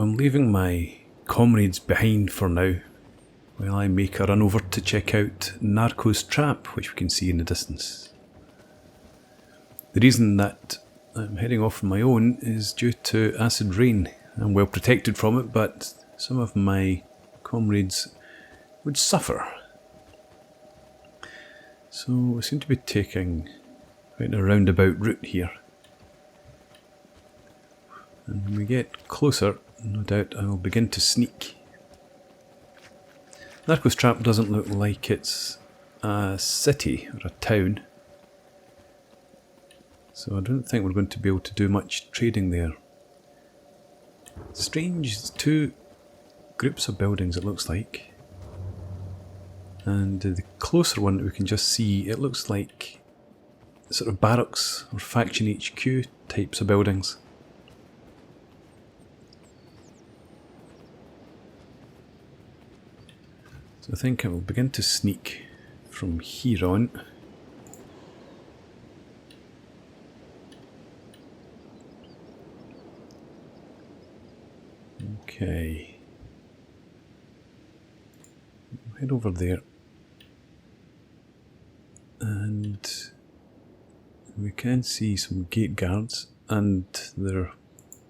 I'm leaving my comrades behind for now, while I make a run over to check out Narko's trap, which we can see in the distance. The reason that I'm heading off on my own is due to acid rain. I'm well protected from it, but some of my comrades would suffer. So we seem to be taking quite a roundabout route here. And when we get closer, no doubt I will begin to sneak. Narco's trap doesn't look like it's a city or a town, so I don't think we're going to be able to do much trading there. Strange, two groups of buildings it looks like, and the closer one that we can just see, it looks like sort of barracks or faction HQ types of buildings. So I think I will begin to sneak from here on. Okay. We'll head over there. And we can see some gate guards, and they're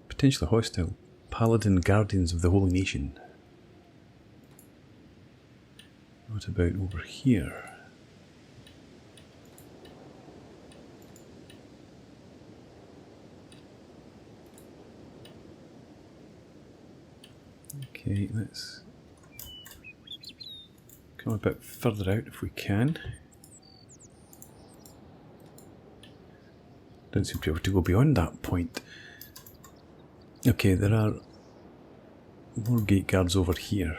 potentially hostile. Paladin Guardians of the Holy Nation. What about over here? Okay, let's come a bit further out if we can. Don't seem to be able to go beyond that point. Okay, there are more gate guards over here.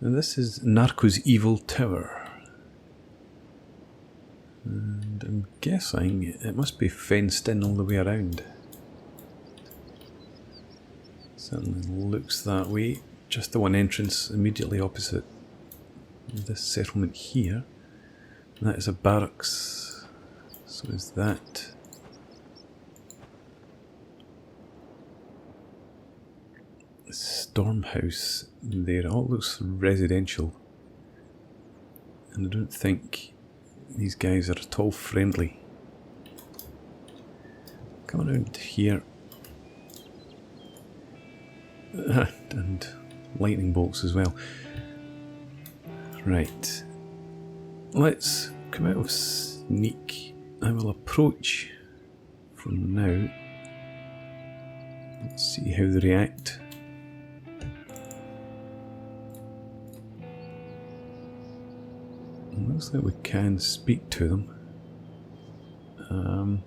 And this is Narko's Evil Tower. And I'm guessing it must be fenced in all the way around. Certainly looks that way. Just the one entrance immediately opposite this settlement here. And that is a barracks. So is that. Stormhouse there. It all looks residential. And I don't think these guys are at all friendly. Come around here. And lightning bolts as well. Right. Let's come out of sneak. I will approach from now. Let's see how they react. Looks like we can speak to them.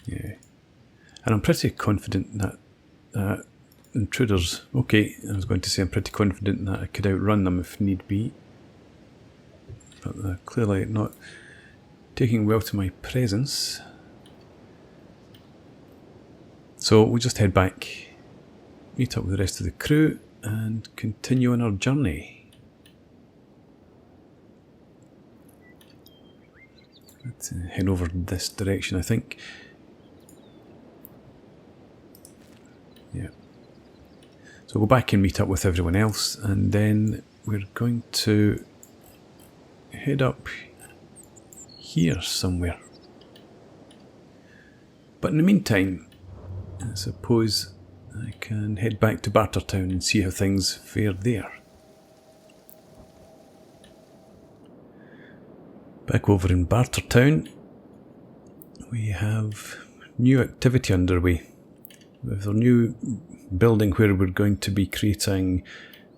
Yeah. And I'm pretty confident that intruders... Okay, I was going to say I'm pretty confident that I could outrun them if need be. But they're clearly not taking well to my presence. So we'll just head back. Meet up with the rest of the crew and continue on our journey. Let's head over this direction, I think. Yeah. So we'll go back and meet up with everyone else, and then we're going to head up here somewhere. But in the meantime, I suppose I can head back to Bartertown and see how things fare there. Back over in Bartertown, we have new activity underway. With our new building where we're going to be creating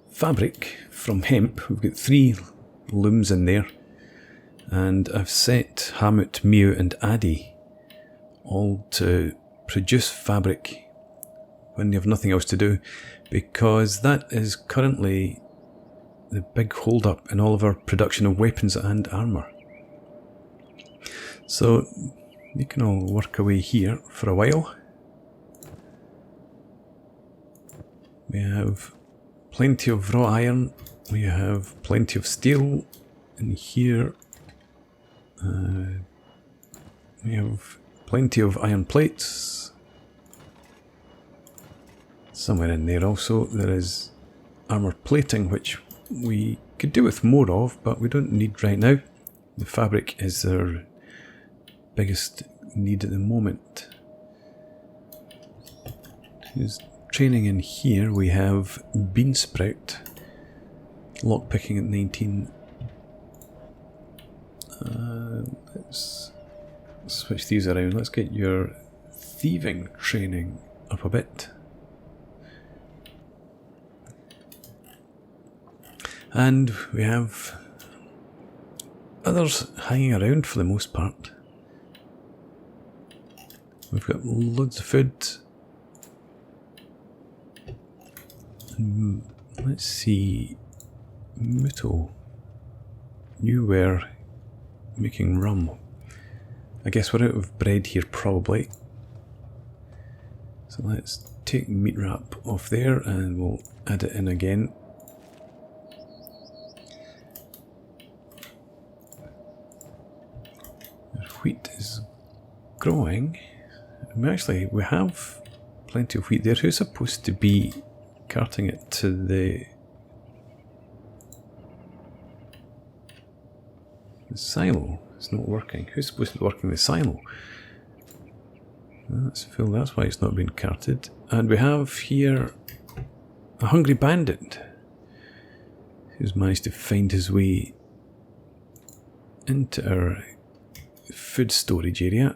fabric from hemp. We've got 3 looms in there, and I've set Hamut, Mew and Addy all to produce fabric when they have nothing else to do, because that is currently the big hold up in all of our production of weapons and armour. So you can all work away here for a while. We have plenty of raw iron, we have plenty of steel, in here we have plenty of iron plates. Somewhere in there also there is armour plating, which we could do with more of, but we don't need right now. The fabric is our biggest need at the moment. Who's training in here? We have Bean Sprout, lockpicking at 19. Let's switch these around. Let's get your thieving training up a bit. And we have others hanging around for the most part. We've got loads of food. Let's see. Muto. You were making rum. I guess we're out of bread here probably. So let's take meat wrap off there and we'll add it in again. Wheat is growing. We have plenty of wheat there. Who's supposed to be carting it to the silo? It's not working. Who's supposed to be working the silo? That's full, that's why it's not being carted. And we have here a hungry bandit who's managed to find his way into our food storage area.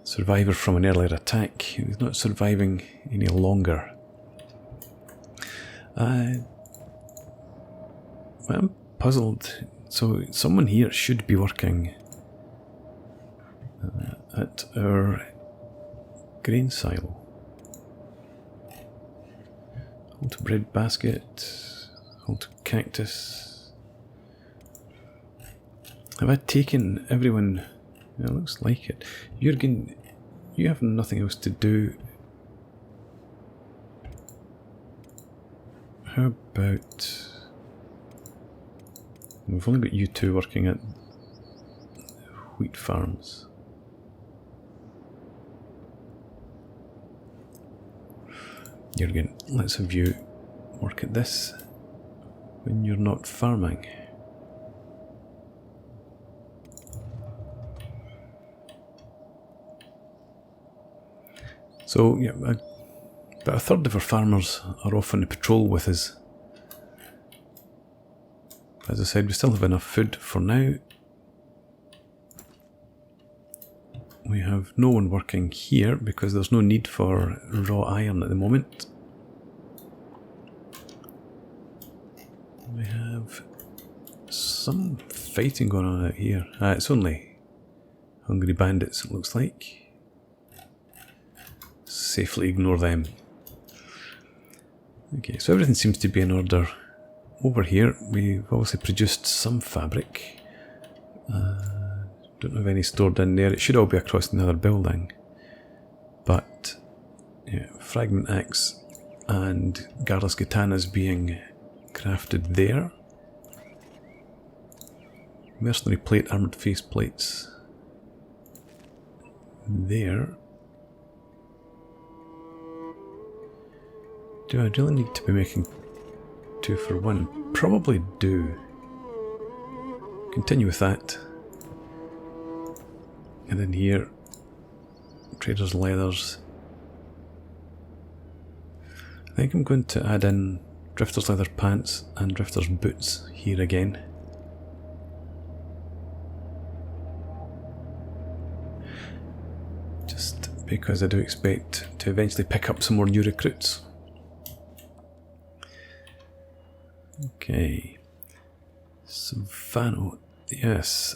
Survivor from an earlier attack. He's not surviving any longer. I'm puzzled. So someone here should be working at our grain silo. Hold to bread basket. Hold to cactus. Have I taken everyone? It looks like it. Jürgen, you have nothing else to do. How about... We've only got you two working at wheat farms. Jürgen, let's have you work at this when you're not farming. So, yeah, about a third of our farmers are off on the patrol with us. As I said, we still have enough food for now. We have no one working here because there's no need for raw iron at the moment. We have some fighting going on out here. It's only hungry bandits, it looks like. Safely ignore them. Okay, so everything seems to be in order. Over here, we've obviously produced some fabric. Don't have any stored in there. It should all be across another building. But, yeah, fragment axe and Gardas katanas being crafted there. Mercenary plate, armoured face plates there. Do I really need to be making 2 for 1? Probably do. Continue with that. And then here, Trader's Leathers. I think I'm going to add in Drifter's Leather Pants and Drifter's Boots here again. Just because I do expect to eventually pick up some more new recruits. Okay, Savano, yes.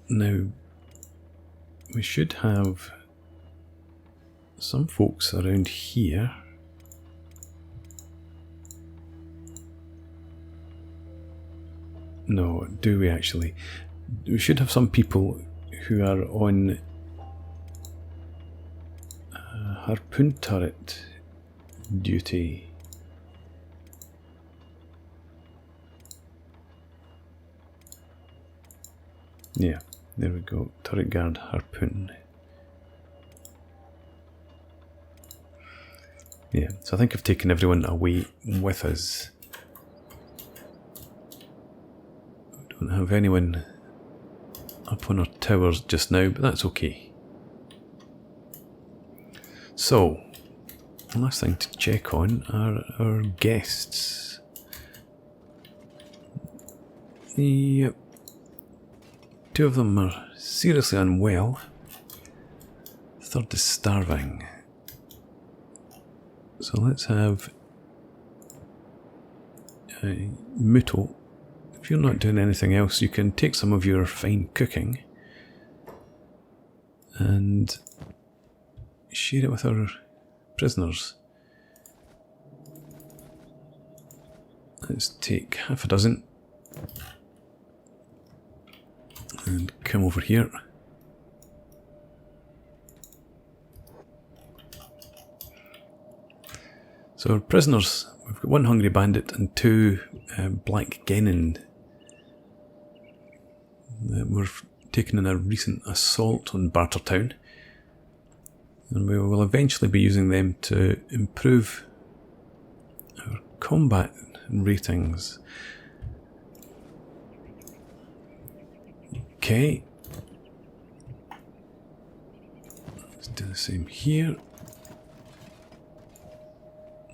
Now, we should have some folks around here. No, do we actually? We should have some people who are on harpoon turret duty. Yeah, there we go. Turret guard harpoon. Yeah, so I think I've taken everyone away with us. We don't have anyone up on our towers just now, but that's okay. So, the last thing to check on are our guests. Yep. 2 of them are seriously unwell. The 3rd is starving. So let's have Muto. If you're not doing anything else, you can take some of your fine cooking and share it with our prisoners. Let's take half a dozen and come over here. So our prisoners, we've got 1 hungry bandit and 2 black genin that were taken in a recent assault on Bartertown, and we will eventually be using them to improve our combat ratings. Okay, let's do the same here.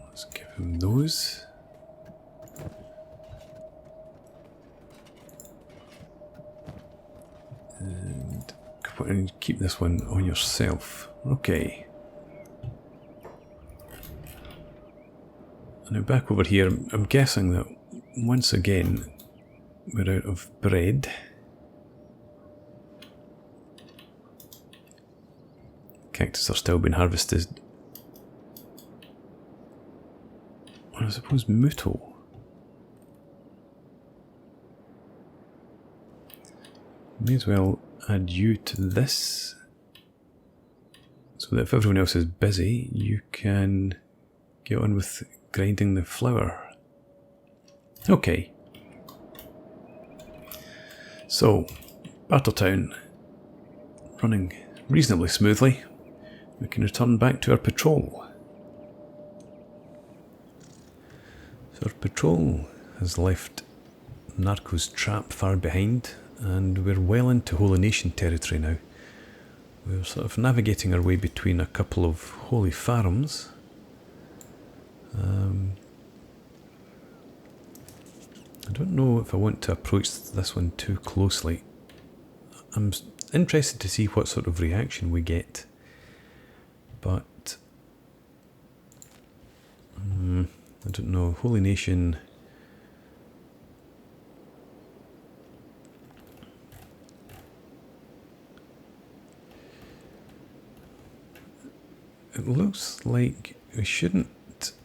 Let's give him those. And keep this one on yourself. Okay. Now back over here, I'm guessing that once again we're out of bread. Cactus are still being harvested. Well, I suppose Muto. May as well add you to this, so that if everyone else is busy, you can get on with grinding the flour. Okay. So, Bartertown running reasonably smoothly. We can return back to our patrol. So our patrol has left Narko's trap far behind, and we're well into Holy Nation territory now. We're sort of navigating our way between a couple of holy farms. I don't know if I want to approach this one too closely. I'm interested to see what sort of reaction we get, but I don't know. Holy Nation. It looks like we shouldn't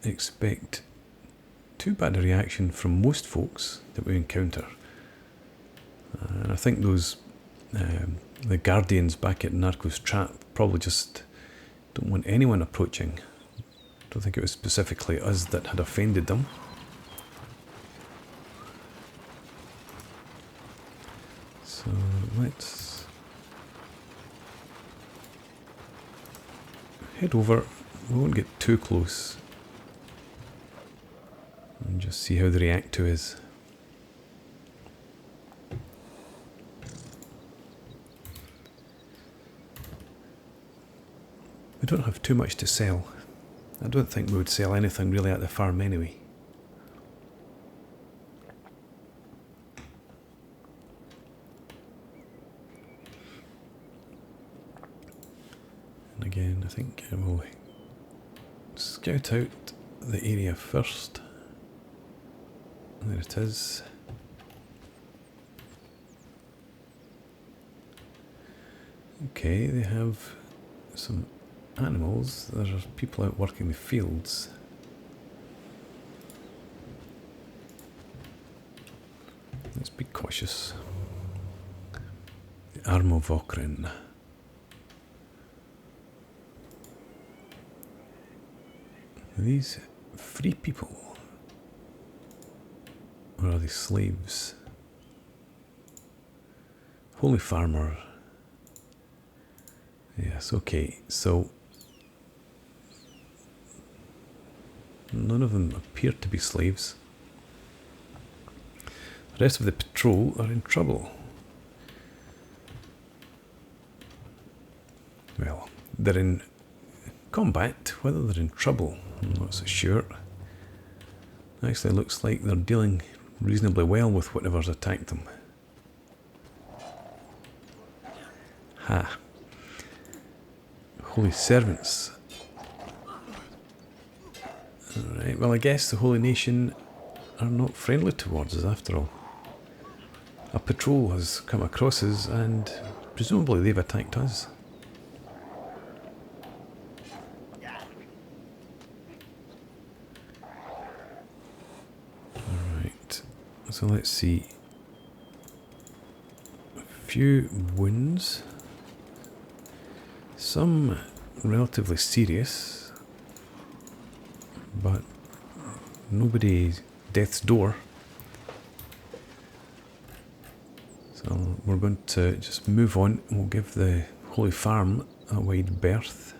expect too bad a reaction from most folks that we encounter. And I think those, the guardians back at Narco's trap probably just don't want anyone approaching. I don't think it was specifically us that had offended them. So let's head over. We won't get too close and just see how they react to us. We don't have too much to sell. I don't think we would sell anything really at the farm anyway. And again, I think I will scout out the area first. There it is. Okay, they have some animals. There are people out working the fields. Let's be cautious. The Armovokrin. Are these free people? Or are they slaves? Holy Farmer. Yes, okay, so none of them appear to be slaves. The rest of the patrol are in trouble. Well, they're in combat. Whether they're in trouble, I'm not so sure. Actually, looks like they're dealing reasonably well with whatever's attacked them. Ha. Holy servants. Alright, well I guess the Holy Nation are not friendly towards us after all. A patrol has come across us and presumably they've attacked us. Alright, so let's see. A few wounds. Some relatively serious, but nobody death's door. So we're going to just move on. We'll give the Holy Farm a wide berth.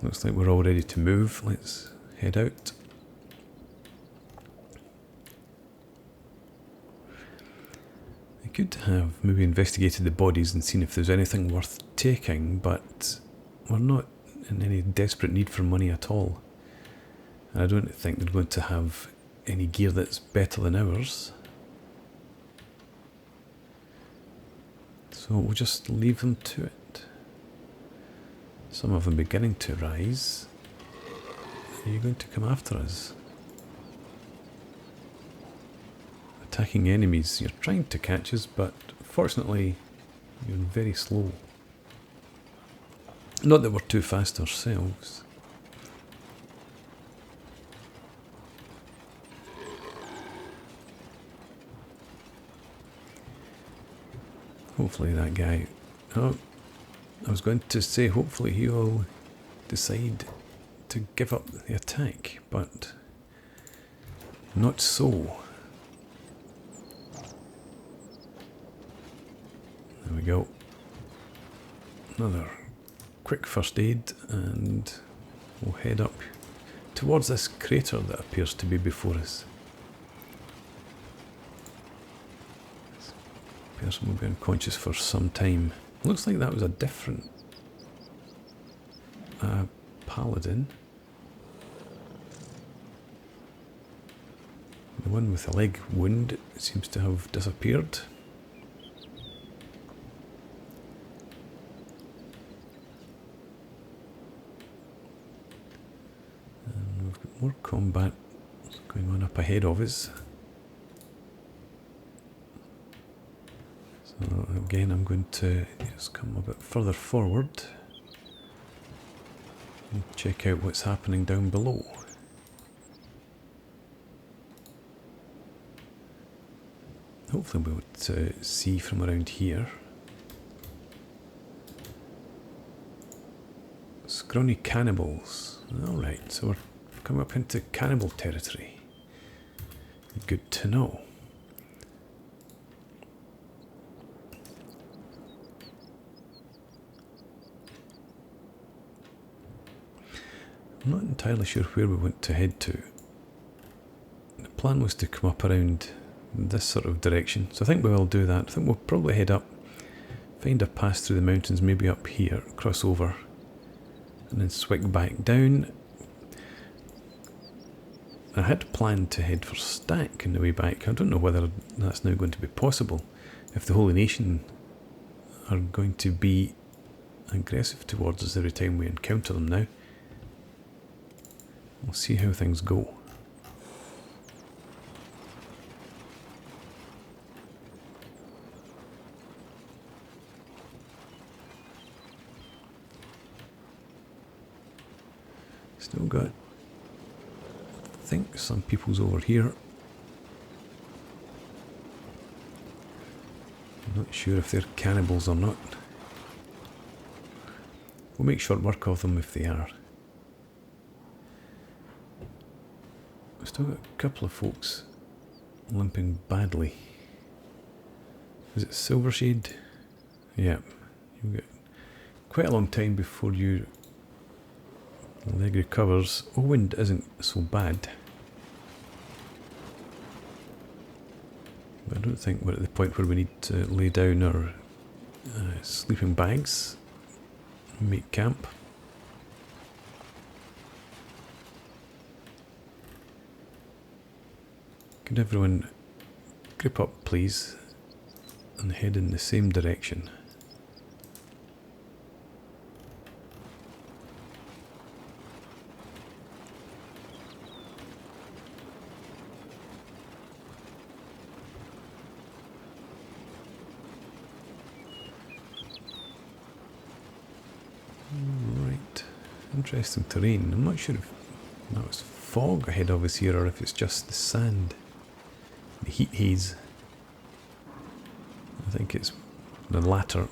Looks like we're all ready to move. Let's head out. I could have maybe investigated the bodies and seen if there's anything worth taking, but we're not in any desperate need for money at all. And I don't think they're going to have any gear that's better than ours. So we'll just leave them to it. Some of them beginning to rise. Are you going to come after us? Attacking enemies. You're trying to catch us, but fortunately you're very slow. Not that we're too fast ourselves. Hopefully that guy... Oh, I was going to say hopefully he'll decide to give up the attack, but not so. There we go. Another quick first aid and we'll head up towards this crater that appears to be before us. This person will be unconscious for some time. Looks like that was a different paladin. The one with the leg wound seems to have disappeared. And we've got more combat going on up ahead of us. So again, I'm going to just come a bit further forward and check out what's happening down below. Hopefully we'll be able to see from around here. Scrawny cannibals. Alright, so we're coming up into cannibal territory. Good to know. I'm not entirely sure where we want to head to. The plan was to come up around this sort of direction, so I think we will do that. I think we'll probably head up, find a pass through the mountains, maybe up here, cross over, and then swing back down. I had planned to head for Stack on the way back. I don't know whether that's now going to be possible, if the Holy Nation are going to be aggressive towards us every time we encounter them now. We'll see how things go. Still got, I think, some people's over here. I'm not sure if they're cannibals or not. We'll make short work of them if they are. We've still got a couple of folks limping badly. Is it Silver Shade? Yeah. You've got quite a long time before your leg recovers. Oh, wind isn't so bad. But I don't think we're at the point where we need to lay down our sleeping bags and make camp. Could everyone grip up, please, and head in the same direction? Right, interesting terrain. I'm not sure if that was fog ahead of us here or if it's just the sand. The heat haze. I think it's the latter.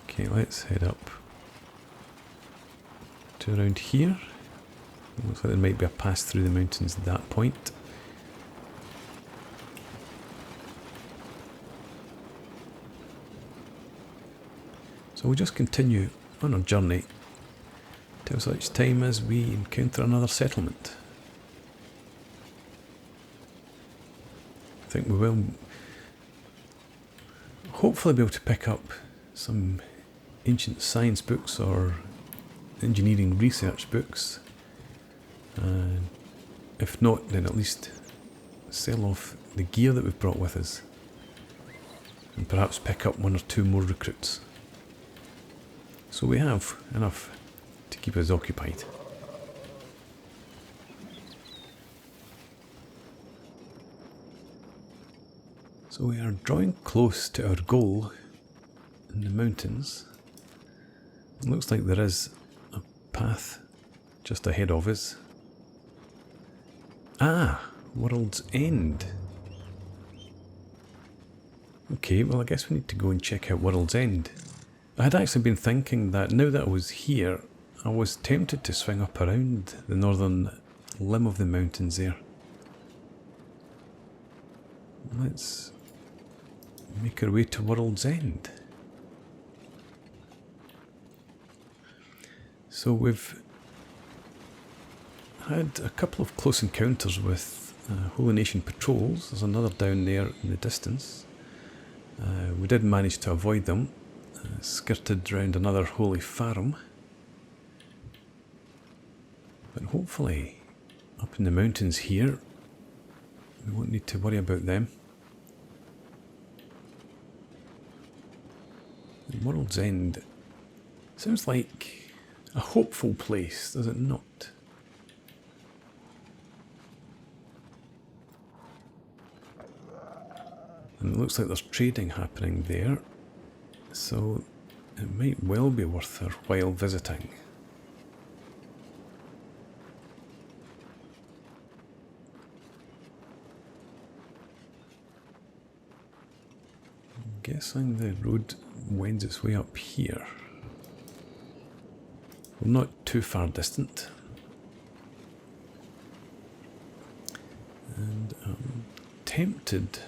Okay, let's head up to around here. Looks like there might be a pass through the mountains at that point. So we'll just continue on our journey till such time as we encounter another settlement. I think we will hopefully be able to pick up some ancient science books or engineering research books. If not, then at least sell off the gear that we've brought with us and perhaps pick up one or two more recruits. So we have enough to keep us occupied. So we are drawing close to our goal in the mountains. It looks like there is a path just ahead of us. Ah, World's End. Okay, well I guess we need to go and check out World's End. I had actually been thinking that now that I was here, I was tempted to swing up around the northern limb of the mountains there. Let's make our way to World's End. So we've had a couple of close encounters with Holy Nation patrols. There's another down there in the distance. We did manage to avoid them. Skirted round another holy farm, but hopefully up in the mountains here we won't need to worry about them. The World's End sounds like a hopeful place, does it not? And it looks like there's trading happening there. So it might well be worth our while visiting. I'm guessing the road winds its way up here. Well, not too far distant. And I'm tempted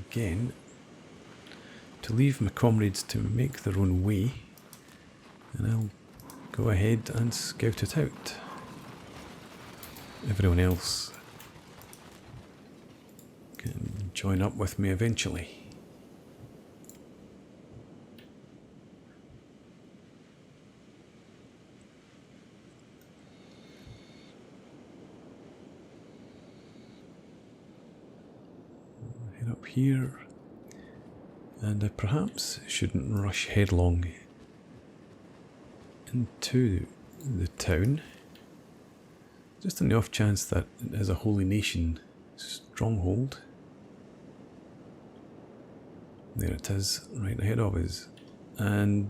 again to leave my comrades to make their own way, and I'll go ahead and scout it out. Everyone else can join up with me eventually. Head up here. And I perhaps shouldn't rush headlong into the town, just on the off chance that it is a Holy Nation stronghold. There it is, right ahead of us. And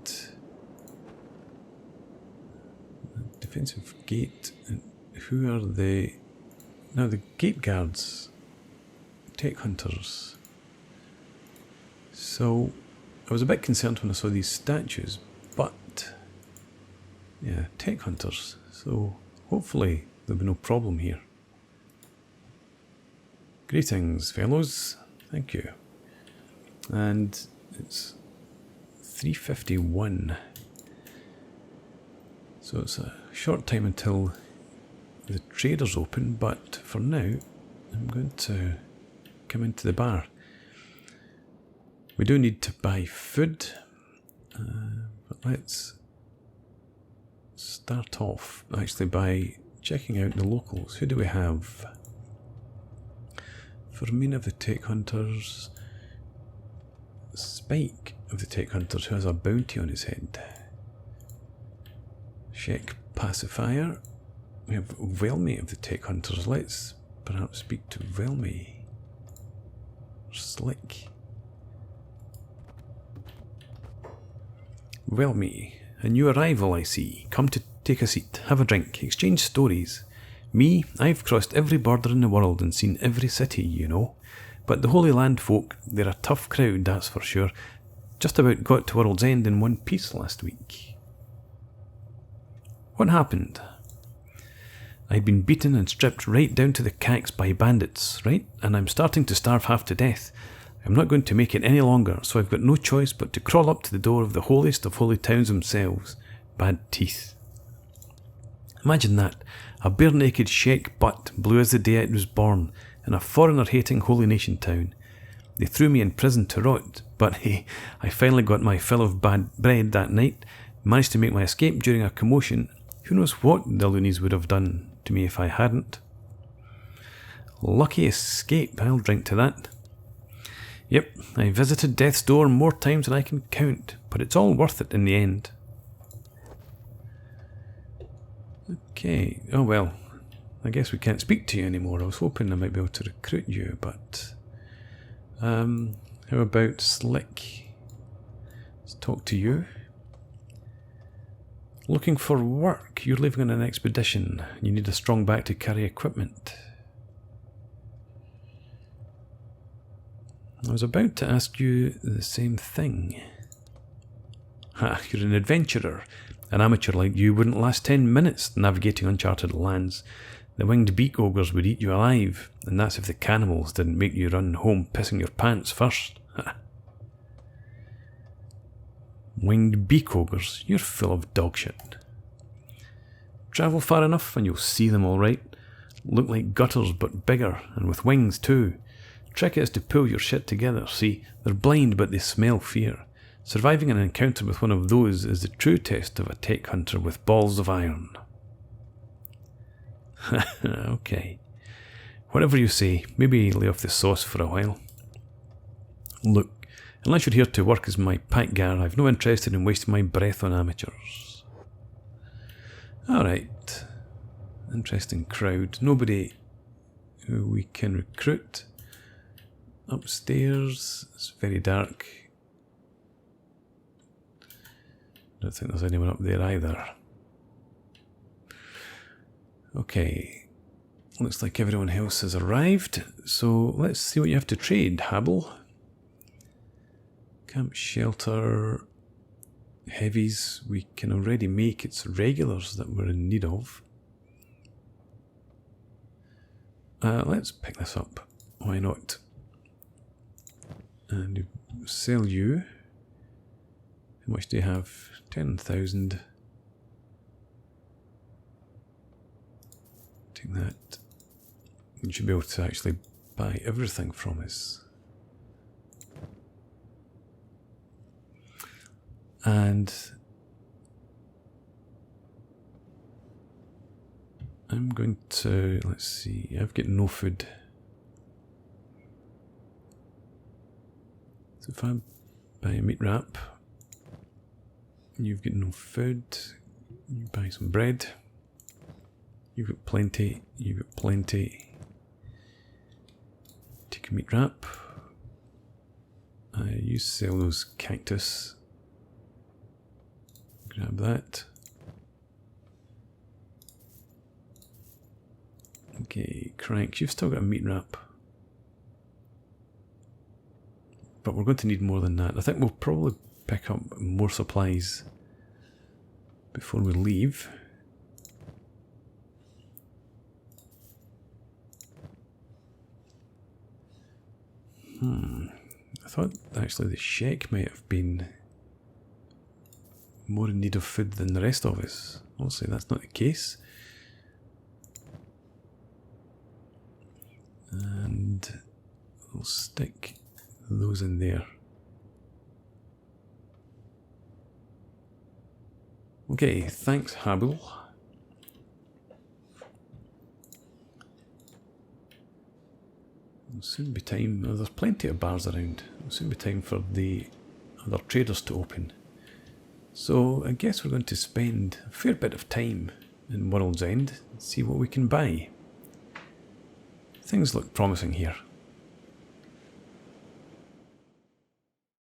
defensive gate. And who are they? Now the gate guards, tech hunters. So I was a bit concerned when I saw these statues, but Yeah, tech hunters. So hopefully there'll be no problem here. Greetings, fellows. Thank you. And it's 3:51. So it's a short time until the traders open, but for now I'm going to come into the bar. We do need to buy food, but let's start off actually by checking out the locals. Who do we have? Fermin of the Tech Hunters, Spike of the Tech Hunters, who has a bounty on his head. Check Pacifier. We have Velmi of the Tech Hunters. Let's perhaps speak to Velmi. Slick. Velmi, a new arrival I see. Come to take a seat, have a drink, exchange stories. Me, I've crossed every border in the world and seen every city, you know. But the Holy Land folk, they're a tough crowd, that's for sure. Just about got to World's End in one piece last week. What happened? I'd been beaten and stripped right down to the cacks by bandits, right? And I'm starting to starve half to death. I'm not going to make it any longer, so I've got no choice but to crawl up to the door of the holiest of holy towns themselves. Bad teeth. Imagine that. A bare-naked sheik butt, blue as the day it was born, in a foreigner-hating holy nation town. They threw me in prison to rot, but hey, I finally got my fill of bad bread that night, managed to make my escape during a commotion. Who knows what the loonies would have done to me if I hadn't. Lucky escape, I'll drink to that. Yep, I visited death's door more times than I can count, but it's all worth it in the end. Okay, oh well, I guess we can't speak to you anymore. I was hoping I might be able to recruit you, but how about Slick? Let's talk to you. Looking for work. You're leaving on an expedition. You need a strong back to carry equipment. I was about to ask you the same thing. Ha, you're an adventurer. An amateur like you wouldn't last 10 minutes navigating uncharted lands. The winged beak ogres would eat you alive, and that's if the cannibals didn't make you run home pissing your pants first. Winged beak ogres, you're full of dog shit. Travel far enough and you'll see them all right. Look like gutters but bigger, and with wings too. Trick is to pull your shit together. See, they're blind but they smell fear. Surviving an encounter with one of those is the true test of a tech hunter with balls of iron. Okay. Whatever you say, maybe lay off the sauce for a while. Look, unless you're here to work as my pack gar, I've no interest in wasting my breath on amateurs. Alright. Interesting crowd. Nobody who we can recruit. Upstairs, it's very dark. Don't think there's anyone up there either. Okay, looks like everyone else has arrived, so let's see what you have to trade, Habel. Camp shelter, heavies we can already make, it's regulars that we're in need of. Let's pick this up, why not? And sell you. How much do you have? 10,000. Take that. You should be able to actually buy everything from us. And I'm going to, let's see, I've got no food. So if I buy a meat wrap, you've got no food, you buy some bread, you've got plenty, you've got plenty. Take a meat wrap, you sell those cactus, grab that. Okay, Crank, you've still got a meat wrap. But we're going to need more than that. I think we'll probably pick up more supplies before we leave. I thought actually the Sheik might have been more in need of food than the rest of us. Obviously that's not the case. And we'll stick those in there. Okay, thanks Habil. It'll soon be time, there's plenty of bars around, it'll soon be time for the other traders to open. So I guess we're going to spend a fair bit of time in World's End and see what we can buy. Things look promising here.